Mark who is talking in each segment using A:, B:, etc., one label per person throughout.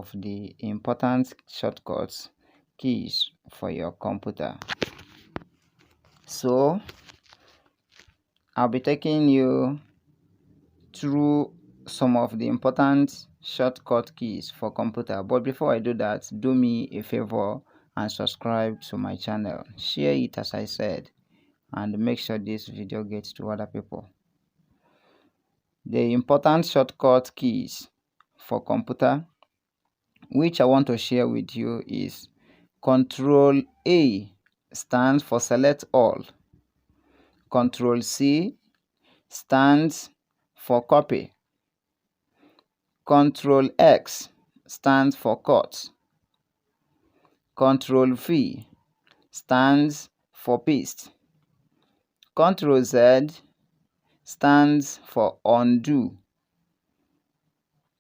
A: of the important shortcuts keys for your computer. So I'll be taking you through some of the important shortcut keys for computer. But before I do that, do me a favor and subscribe to my channel. Share it as I said, and make sure this video gets to other people. The important shortcut keys for computer which I want to share with you is Control A stands for select all. Control C stands for copy. Control X stands for cut. Control V stands for paste. Control Z stands for undo.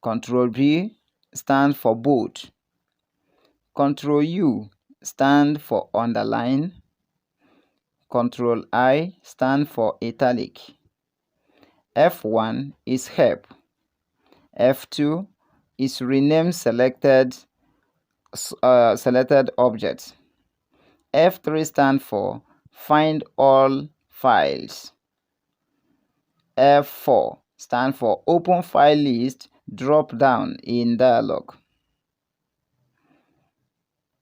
A: Control B stands for bold. Control U stands for underline. Control I stands for italic. F1 is help. F2 is rename selected objects. F3 stands for find all files. F4 stands for open file list drop down in dialog.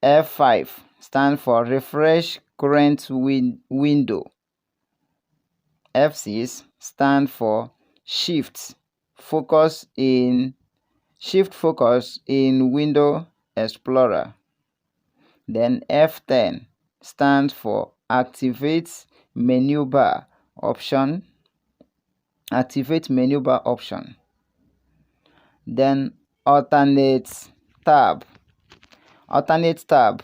A: F5 stands for refresh current window. F6 stands for shift focus in Window Explorer. Then F10 stands for activate menu bar option. Then alternate tab. Alternate tab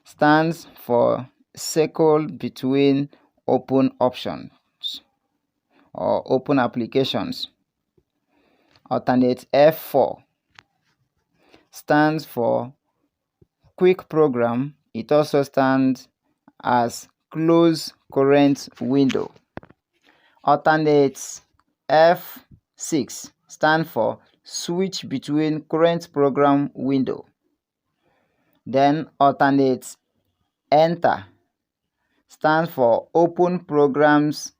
A: stands for cycle between open options or open applications. Alternate F4 stands for quick program. It also stands as close current window. Alternate F6 stands for switch between current program window. Then alternate enter stands for open programs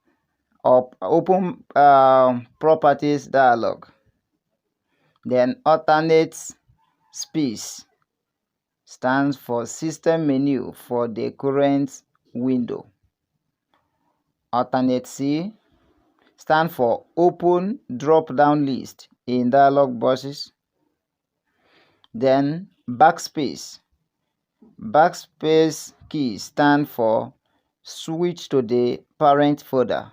A: or open properties dialog. Then alternate space stands for system menu for the current window. Alternate C stands for open drop down list in dialog boxes. Then backspace key stands for switch to the parent folder.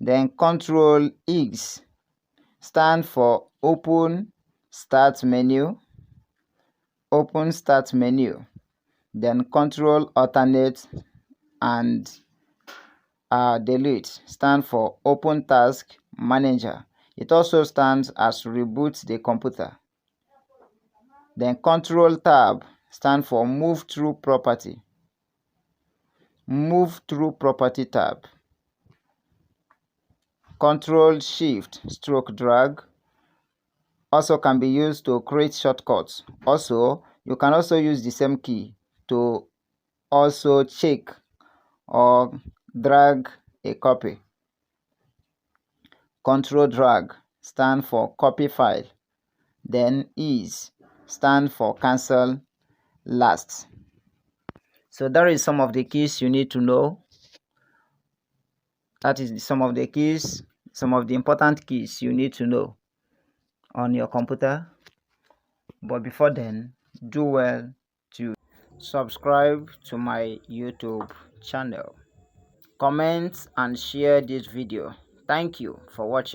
A: Then Control X stands for open start menu. Then Control Alternate and delete stands for open task manager. It also stands as reboot the computer. Then Control Tab stands for move through property tab. Control Shift stroke drag also can be used to create shortcuts. Also, you can also use the same key to also check or drag a copy. Control drag stands for copy file. Then ease stands for cancel last. So that is some of the keys you need to know. That is some of the important keys you need to know on your computer. But before then, do well to subscribe to my YouTube channel, comment and share this video. Thank you for watching.